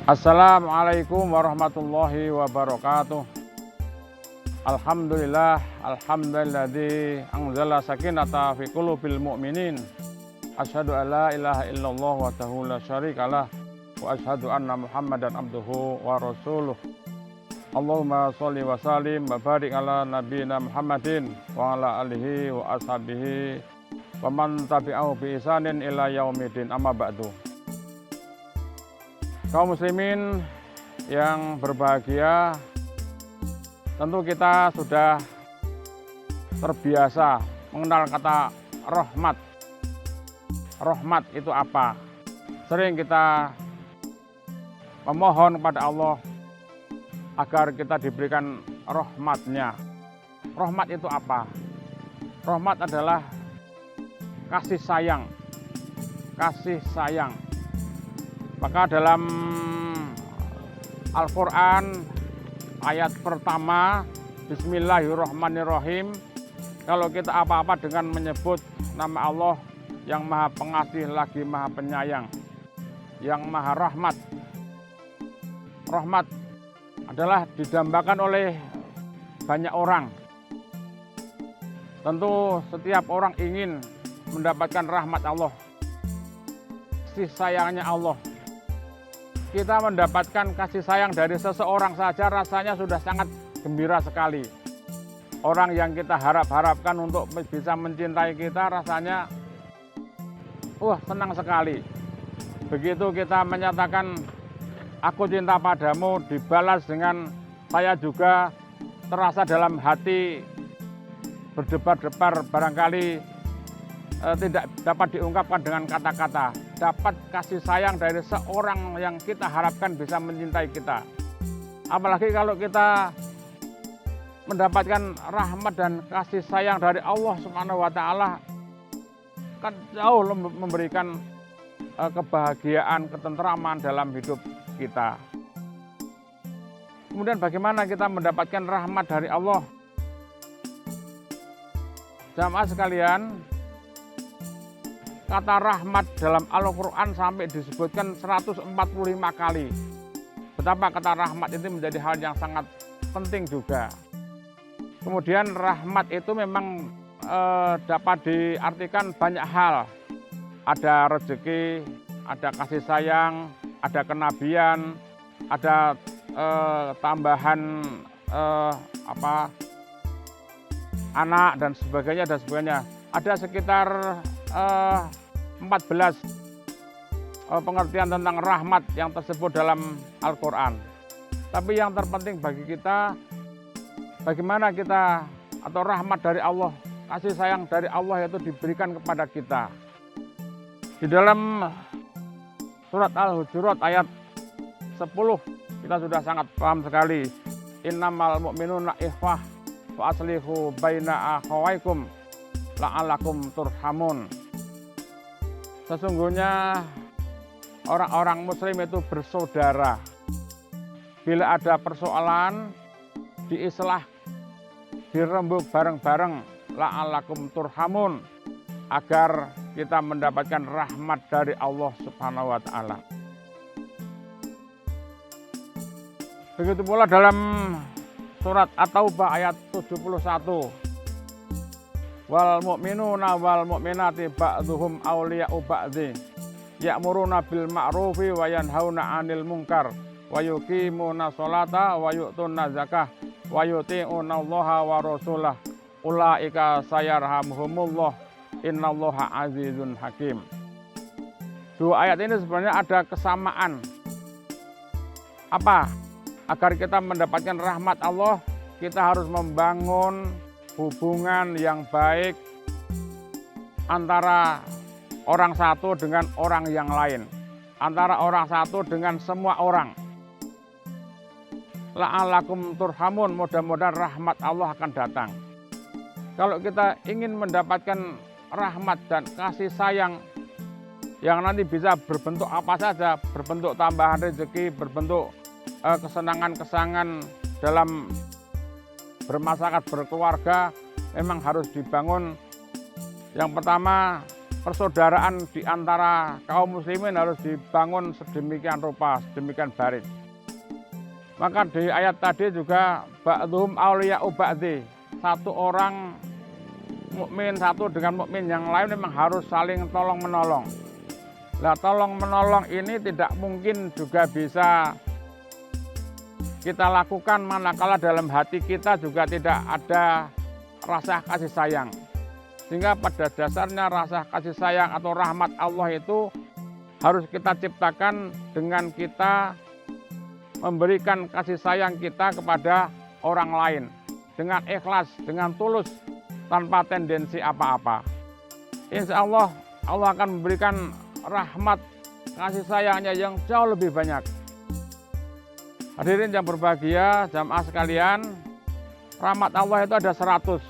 Assalamualaikum warahmatullahi wabarakatuh. Alhamdulilladzi anzala sakinata fi qulubil mu'minin. Asyhadu an la ilaha illallah wahdahu la syarikalah wa asyhadu anna Muhammadan abduhu wa rasuluh. Allahumma sholli wa sallim wa barik ala nabiyyina Muhammadin wa ala alihi wa ashabihi wa man tabi'ahu bi ihsanin ila yaumidin, amma ba'du. Kaum muslimin yang berbahagia, tentu kita sudah terbiasa mengenal kata rahmat. Rahmat itu apa? Sering kita memohon kepada Allah agar kita diberikan rahmatnya. Rahmat itu apa? Rahmat adalah kasih sayang. Kasih sayang. Maka dalam Al-Quran ayat pertama, Bismillahirrahmanirrahim, kalau kita apa-apa dengan menyebut nama Allah yang maha pengasih lagi maha penyayang, yang maha rahmat. Rahmat adalah didambakan oleh banyak orang. Tentu setiap orang ingin mendapatkan rahmat Allah, kasih sayangnya Allah. Kita mendapatkan kasih sayang dari seseorang saja rasanya sudah sangat gembira sekali. Orang yang kita harap-harapkan untuk bisa mencintai kita rasanya senang sekali. Begitu kita menyatakan aku cinta padamu, dibalas dengan saya juga, terasa dalam hati berdebar-debar, barangkali tidak dapat diungkapkan dengan kata-kata. Dapat kasih sayang dari seorang yang kita harapkan bisa mencintai kita. Apalagi kalau kita mendapatkan rahmat dan kasih sayang dari Allah Subhanahu wa Ta'ala, kan jauh memberikan kebahagiaan, ketentraman dalam hidup kita. Kemudian bagaimana kita mendapatkan rahmat dari Allah? Jamaah sekalian, kata rahmat dalam Al-Quran sampai disebutkan 145 kali. Betapa kata rahmat itu menjadi hal yang sangat penting juga. Kemudian rahmat itu memang dapat diartikan banyak hal. Ada rezeki, ada kasih sayang, ada kenabian, ada tambahan anak dan sebagainya dan sebagainya. Ada sekitar 14 pengertian tentang rahmat yang tersebut dalam Al-Quran. Tapi yang terpenting bagi kita, bagaimana kita atau rahmat dari Allah, kasih sayang dari Allah itu diberikan kepada kita. Di dalam surat Al-Hujurat ayat 10 kita sudah sangat paham sekali. Innamal mu'minuna ikhwah wa aslihu baina akhawaikum la'alakum turhamun. Sesungguhnya orang-orang muslim itu bersaudara. Bila ada persoalan, diislah, dirembuk bareng-bareng, la'alakum turhamun, agar kita mendapatkan rahmat dari Allah Subhanahu wa Ta'ala. Begitu pula dalam surat At-Taubah ayat 71. Wal mu'minuna wal mu'minati ba'dhuhum awliya'u ba'dhi ya'muruna bil ma'rufi wa yanhauna 'anil munkar wa yuqimuna sholata wa yu'tuna zakah wa yuti'una Allaha wa rasulah ulaika sayarhamuhumullah innallaha azizun hakim. Dua ayat ini sebenarnya ada kesamaan. Apa? Agar kita mendapatkan rahmat Allah, kita harus membangun hubungan yang baik antara orang satu dengan orang yang lain, antara orang satu dengan semua orang. La'alakum turhamun, mudah-mudahan rahmat Allah akan datang. Kalau kita ingin mendapatkan rahmat dan kasih sayang yang nanti bisa berbentuk apa saja, berbentuk tambahan rezeki, berbentuk kesenangan-kesenangan dalam bermasyarakat, berkeluarga, memang harus dibangun. Yang pertama, persaudaraan di antara kaum muslimin harus dibangun sedemikian rupa, sedemikian baik. Maka di ayat tadi juga ba'dhum awliya'u ba'di. Satu orang mukmin satu dengan mukmin yang lain memang harus saling tolong menolong. Nah, tolong menolong ini tidak mungkin juga bisa kita lakukan manakala dalam hati kita juga tidak ada rasa kasih sayang. Sehingga pada dasarnya rasa kasih sayang atau rahmat Allah itu harus kita ciptakan dengan kita memberikan kasih sayang kita kepada orang lain dengan ikhlas, dengan tulus, tanpa tendensi apa-apa. Insya Allah, Allah akan memberikan rahmat kasih sayangnya yang jauh lebih banyak. Hadirin yang berbahagia, jamaah sekalian, rahmat Allah itu ada 100.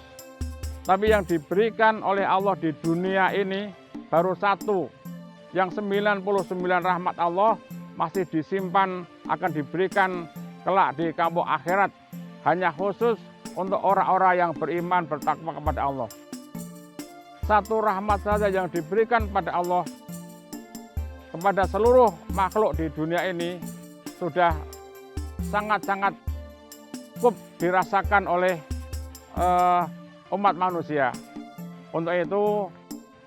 Tapi yang diberikan oleh Allah di dunia ini baru 1. Yang 99 rahmat Allah masih disimpan, akan diberikan kelak di kampung akhirat. Hanya khusus untuk orang-orang yang beriman, bertakwa kepada Allah. 1 rahmat saja yang diberikan pada Allah kepada seluruh makhluk di dunia ini sudah sangat-sangat cukup dirasakan oleh umat manusia. Untuk itu,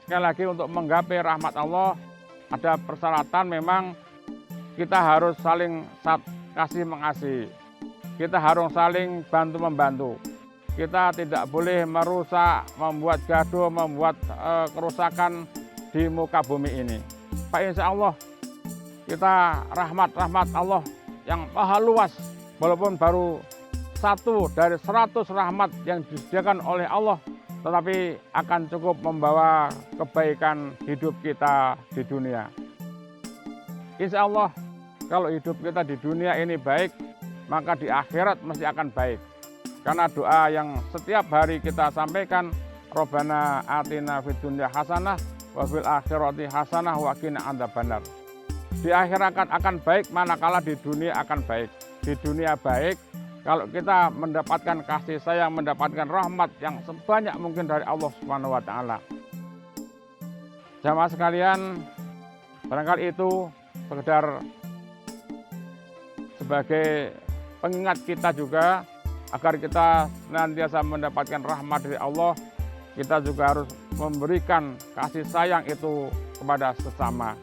sekali lagi untuk menggapai rahmat Allah, ada persyaratan memang kita harus saling kasih mengasihi. Kita harus saling bantu-membantu. Kita tidak boleh merusak, membuat gaduh, membuat kerusakan di muka bumi ini. Pak, insya Allah kita rahmat Allah yang maha luas, walaupun baru 1 dari 100 rahmat yang disediakan oleh Allah, tetapi akan cukup membawa kebaikan hidup kita di dunia. Insya Allah kalau hidup kita di dunia ini baik, maka di akhirat mesti akan baik. Karena doa yang setiap hari kita sampaikan, Rabbana atina fid dunya hasanah wa fil akhirati hasanah wa qina adzabannar. Di akhirat akan baik manakala di dunia akan baik. Di dunia baik kalau kita mendapatkan kasih sayang, mendapatkan rahmat yang sebanyak mungkin dari Allah Subhanahu wa taala. Jamaah sekalian, barangkali itu sekedar sebagai pengingat kita juga agar kita senantiasa mendapatkan rahmat dari Allah. Kita juga harus memberikan kasih sayang itu kepada sesama.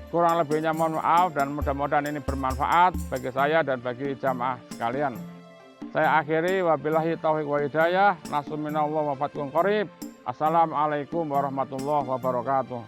Kurang lebihnya mohon maaf dan mudah-mudahan ini bermanfaat bagi saya dan bagi jamaah sekalian. Saya akhiri, wabillahi taufiq wa hidayah. Nasruminallah wa fathun qarib. Assalamualaikum warahmatullahi wabarakatuh.